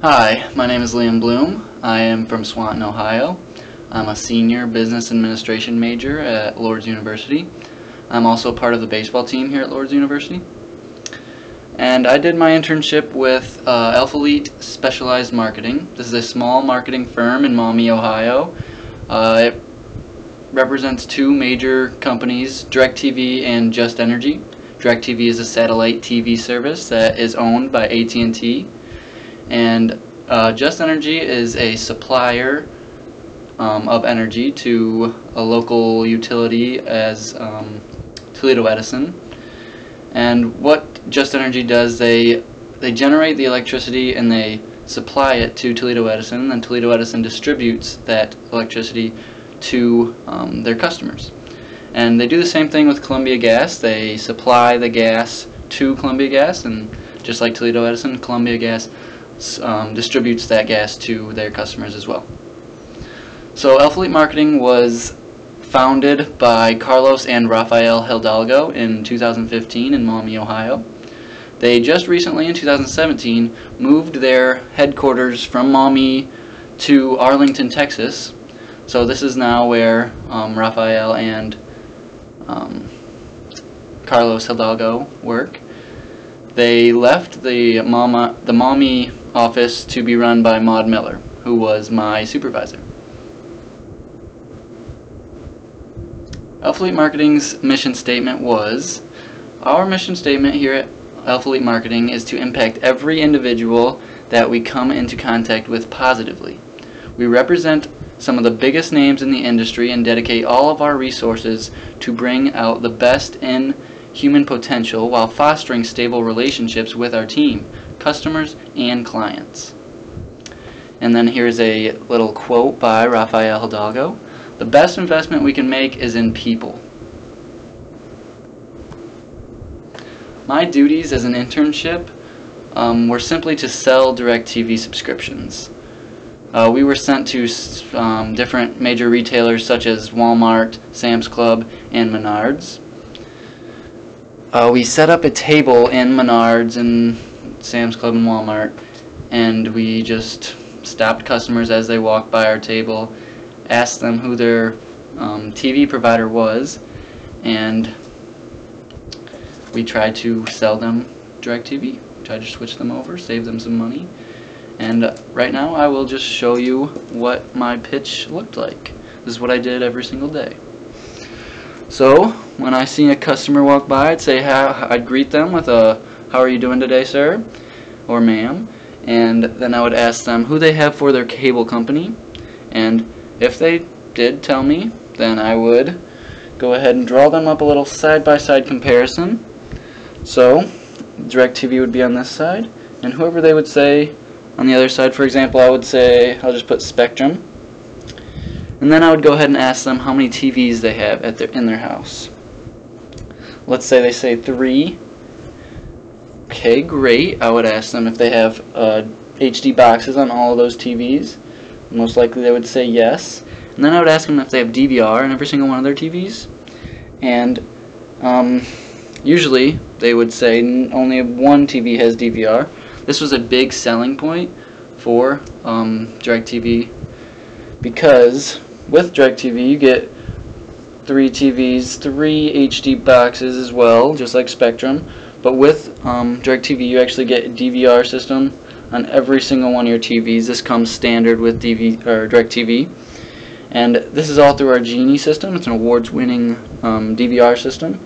Hi, my name is Liam Bloom. I am from Swanton, Ohio. I'm a senior business administration major at Lourdes University. I'm also part of the baseball team here at Lourdes University. And I did my internship with Alphalete Specialized Marketing. This is a small marketing firm in Maumee, Ohio. It represents two major companies, DirecTV and Just Energy. DirecTV is a satellite TV service that is owned by AT&T. And Just Energy is a supplier of energy to a local utility as Toledo Edison. And what Just Energy does, they generate the electricity and they supply it to Toledo Edison, and then Toledo Edison distributes that electricity to their customers. And they do the same thing with Columbia Gas. They supply the gas to Columbia Gas, and just like Toledo Edison, Columbia Gas distributes that gas to their customers as well. So Alphalete Marketing was founded by Carlos and Rafael Hidalgo in 2015 in Maumee, Ohio. They just recently, in 2017, moved their headquarters from Maumee to Arlington, Texas. So this is now where Rafael and Carlos Hidalgo work. They left the Maumee office to be run by Maud Miller, who was my supervisor. Alphalete Marketing's mission statement was, our mission statement here at Alphalete Marketing is to impact every individual that we come into contact with positively. We represent some of the biggest names in the industry and dedicate all of our resources to bring out the best in human potential while fostering stable relationships with our team, customers, and clients. And then here's a little quote by Rafael Hidalgo. The best investment we can make is in people. My duties as an internship were simply to sell DirecTV subscriptions. We were sent to different major retailers such as Walmart, Sam's Club, and Menards. We set up a table in Menards and Sam's Club and Walmart, and we just stopped customers as they walked by our table, asked them who their TV provider was, and we tried to sell them DirecTV. Tried to switch them over, save them some money. And right now I will just show you what my pitch looked like. This is what I did every single day. So when I see a customer walk by, I'd greet them with a "How are you doing today, sir?" or "ma'am," and then I would ask them who they have for their cable company, and if they did tell me, then I would go ahead and draw them up a little side-by-side comparison. So DirecTV would be on this side, and whoever they would say on the other side, for example, I would say, I'll just put Spectrum, and then I would go ahead and ask them how many TVs they have in their house. Let's say they say 3. Okay, great. I would ask them if they have HD boxes on all of those TVs. Most likely they would say yes. And then I would ask them if they have DVR in every single one of their TVs. And usually they would say only one TV has DVR. This was a big selling point for DirecTV, because with DirecTV you get 3 TVs, 3 HD boxes as well, just like Spectrum. But with DirecTV you actually get a DVR system on every single one of your TVs. This comes standard with DirecTV. And this is all through our Genie system. It's an awards-winning DVR system.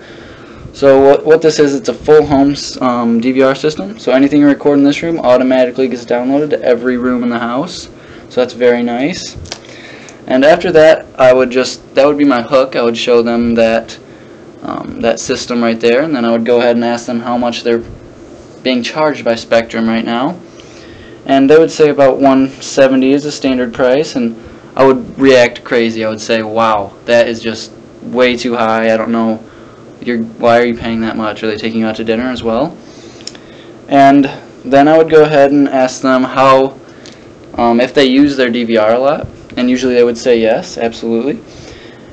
So what this is, it's a full home DVR system. So anything you record in this room automatically gets downloaded to every room in the house. So that's very nice. And after that, that would be my hook. I would show them that that system right there, and then I would go ahead and ask them how much they're being charged by Spectrum right now. And they would say about $170 is the standard price, and I would react crazy. I would say, wow, that is just way too high. I don't know, why are you paying that much? Are they taking you out to dinner as well? And then I would go ahead and ask them how, if they use their DVR a lot, and usually they would say yes, absolutely.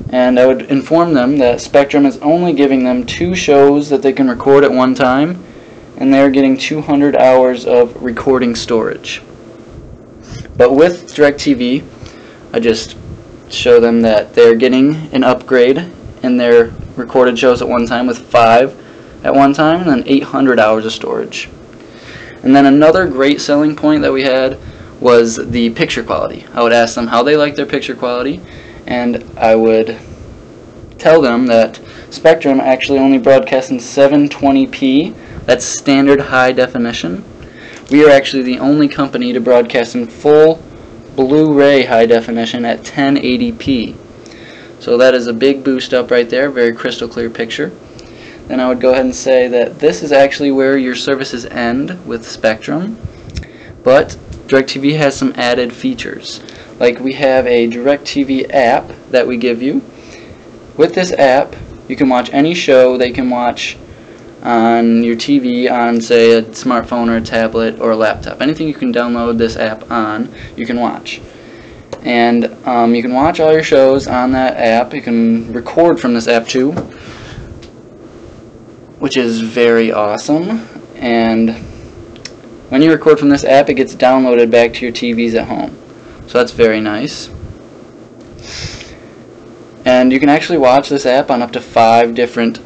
And I would inform them that Spectrum is only giving them 2 shows that they can record at one time, and they're getting 200 hours of recording storage. But with DirecTV, I just show them that they're getting an upgrade in their recorded shows at one time with 5 at one time, and then 800 hours of storage. And then another great selling point that we had was the picture quality. I would ask them how they like their picture quality, and I would tell them that Spectrum actually only broadcasts in 720p. That's standard high definition. We are actually the only company to broadcast in full Blu-ray high definition at 1080p. So that is a big boost up right there, very crystal clear picture. Then I would go ahead and say that this is actually where your services end with Spectrum, but DirecTV has some added features. Like we have a DirecTV app that we give you. With this app, you can watch any show that you can watch on your TV, on say a smartphone or a tablet or a laptop. Anything you can download this app on, you can watch. And you can watch all your shows on that app. You can record from this app too, which is very awesome. And when you record from this app, it gets downloaded back to your TVs at home. So that's very nice. And you can actually watch this app on up to 5 different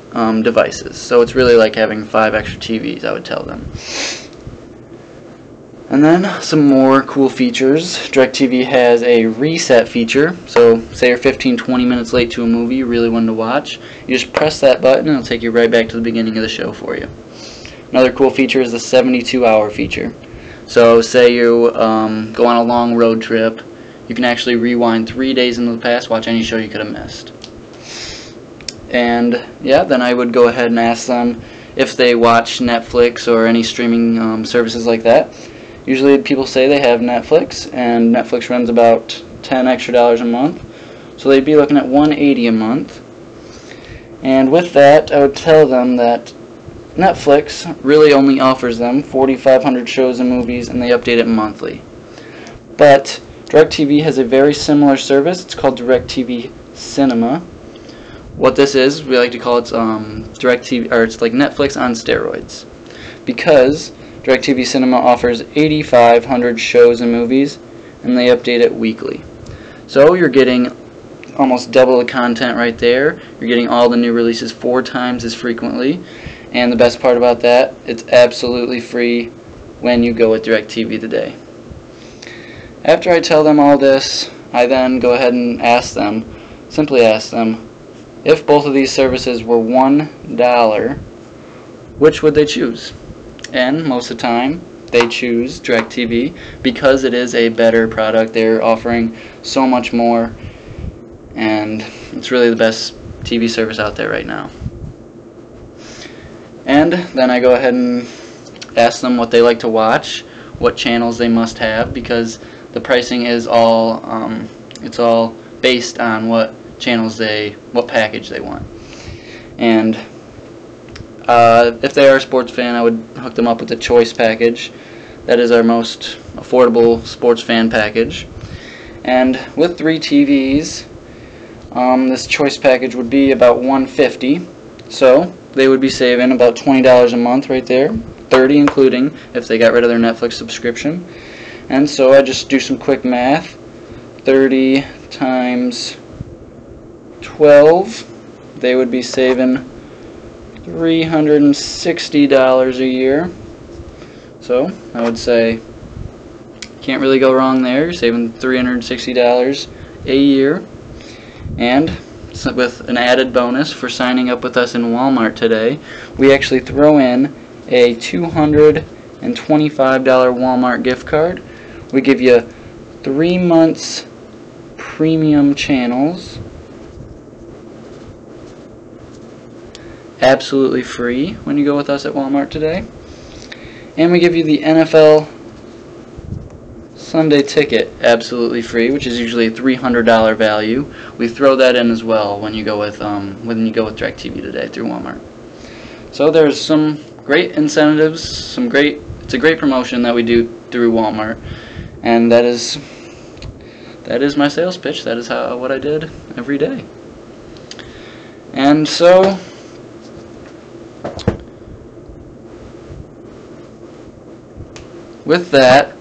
devices. So it's really like having 5 extra TVs, I would tell them. And then some more cool features. DirecTV has a reset feature. So say you're 15-20 minutes late to a movie you really wanted to watch. You just press that button and it'll take you right back to the beginning of the show for you. Another cool feature is the 72-hour feature. So say you go on a long road trip, you can actually rewind 3 days into the past, watch any show you could have missed. And yeah, then I would go ahead and ask them if they watch Netflix or any streaming services like that. Usually people say they have Netflix, and Netflix runs about $10 extra a month. So they'd be looking at $180 a month. And with that, I would tell them that Netflix really only offers them 4,500 shows and movies, and they update it monthly. But DirecTV has a very similar service. It's called DirecTV Cinema. What this is, we like to call it DirecTV, or it's like Netflix on steroids, because DirecTV Cinema offers 8,500 shows and movies, and they update it weekly. So you're getting almost double the content right there. You're getting all the new releases 4 times as frequently, and the best part about that, it's absolutely free when you go with DirecTV today. After I tell them all this, I then go ahead and simply ask them, if both of these services were $1, which would they choose? And most of the time, they choose DirecTV because it is a better product. They're offering so much more, and it's really the best TV service out there right now. And then I go ahead and ask them what they like to watch, what channels they must have, because the pricing is all it's all based on what package they want. And if they are a sports fan, I would hook them up with the Choice package. That is our most affordable sports fan package. And with 3 TVs, this Choice package would be about $150. So they would be saving about $20 a month right there, $30 including if they got rid of their Netflix subscription. And so I just do some quick math. 30 times 12, they would be saving $360 a year. So I would say can't really go wrong there. You're saving $360 a year. And with an added bonus for signing up with us in Walmart today, we actually throw in a $225 Walmart gift card. We give you 3 months premium channels, absolutely free when you go with us at Walmart today. And we give you the NFL Sunday ticket absolutely free, which is usually a $300 value. We throw that in as well when you go with DirecTV today through Walmart. So there's some great incentives, it's a great promotion that we do through Walmart, and that is my sales pitch. That is what I did every day. And so with that,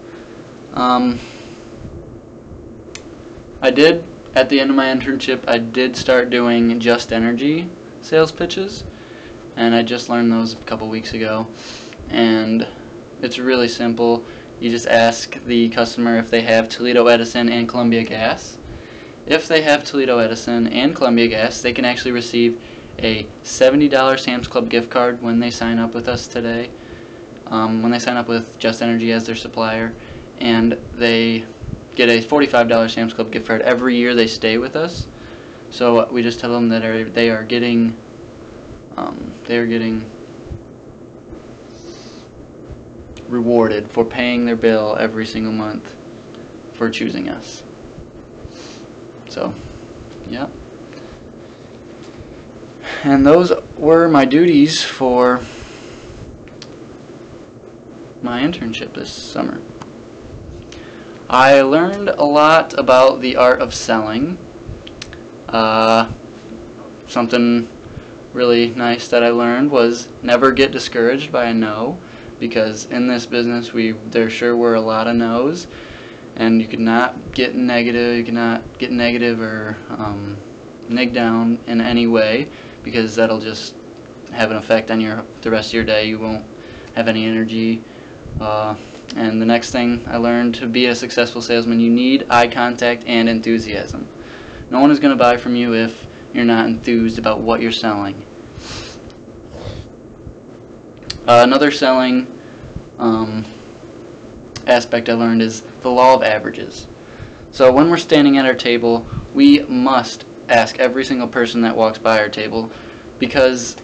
I did, at the end of my internship, I did start doing Just Energy sales pitches, and I just learned those a couple weeks ago. And it's really simple. You just ask the customer if they have Toledo Edison and Columbia Gas. If they have Toledo Edison and Columbia Gas, they can actually receive a $70 Sam's Club gift card when they sign up with us today, when they sign up with Just Energy as their supplier, and they get a $45 Sam's Club gift card every year they stay with us. So we just tell them that they are getting rewarded for paying their bill every single month for choosing us. So, yeah. And those were my duties for my internship this summer. I learned a lot about the art of selling. Something really nice that I learned was never get discouraged by a no, because in this business there sure were a lot of no's, and you could not get negative. You could not get negative or nig down in any way, because that'll just have an effect on the rest of your day. You won't have any energy. And the next thing I learned, to be a successful salesman, you need eye contact and enthusiasm. No one is going to buy from you if you're not enthused about what you're selling. Another selling aspect I learned is the law of averages. So when we're standing at our table, we must ask every single person that walks by our table, because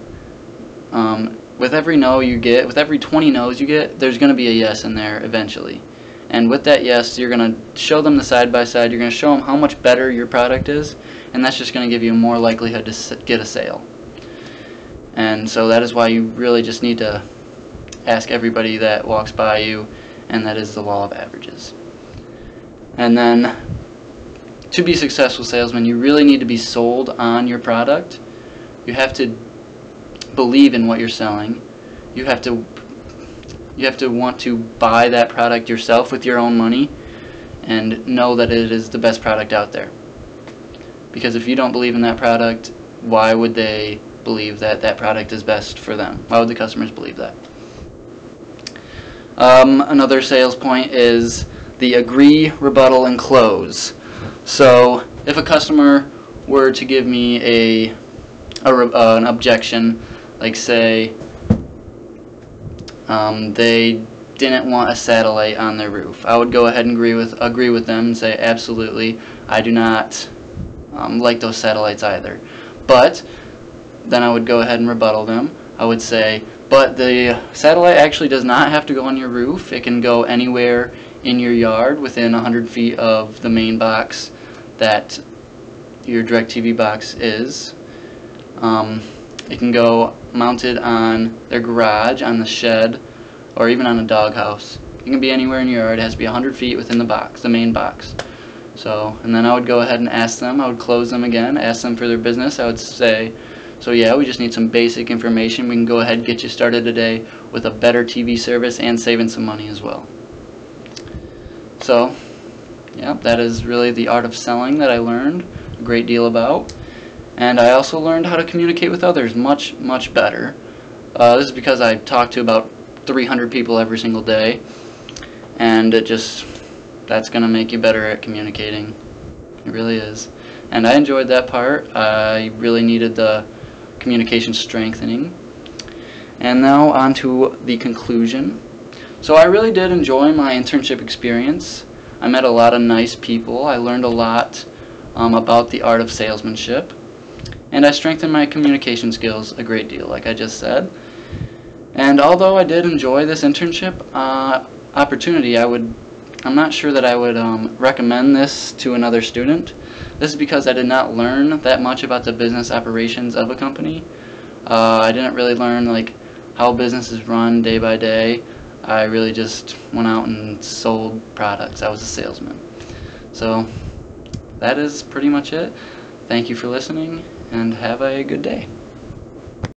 with every no you get, with every 20 no's you get, there's going to be a yes in there eventually. And with that yes, you're going to show them the side by side. You're going to show them how much better your product is, and that's just going to give you more likelihood to get a sale. And so that is why you really just need to ask everybody that walks by you, and that is the law of averages. And then, to be a successful salesman, you really need to be sold on your product. You have to believe in what you're selling. You have to want to buy that product yourself with your own money, and know that it is the best product out there. Because if you don't believe in that product, why would they believe that that product is best for them? Why would the customers believe that? Another sales point is the agree, rebuttal, and close. So if a customer were to give me an objection, like say they didn't want a satellite on their roof, I would go ahead and agree with them and say, absolutely, I do not like those satellites either. But then I would go ahead and rebuttal them. I would say, but the satellite actually does not have to go on your roof. It can go anywhere in your yard within 100 feet of the main box that your DirecTV box is. It can go mounted on their garage, on the shed, or even on a doghouse. It can be anywhere in your yard. It has to be 100 feet within the box, the main box. So, and then I would go ahead and ask them. I would close them again, ask them for their business. I would say, so yeah, we just need some basic information. We can go ahead and get you started today with a better TV service and saving some money as well. So, yeah, that is really the art of selling that I learned a great deal about. And I also learned how to communicate with others much, much better. This is because I talk to about 300 people every single day, and that's going to make you better at communicating. It really is. And I enjoyed that part. I really needed the communication strengthening. And now on to the conclusion. So I really did enjoy my internship experience. I met a lot of nice people. I learned a lot about the art of salesmanship. And I strengthened my communication skills a great deal, like I just said. And although I did enjoy this internship opportunity, I'm not sure that I would recommend this to another student. This is because I did not learn that much about the business operations of a company. I didn't really learn like how business is run day by day. I really just went out and sold products. I was a salesman. So that is pretty much it. Thank you for listening, and have a good day.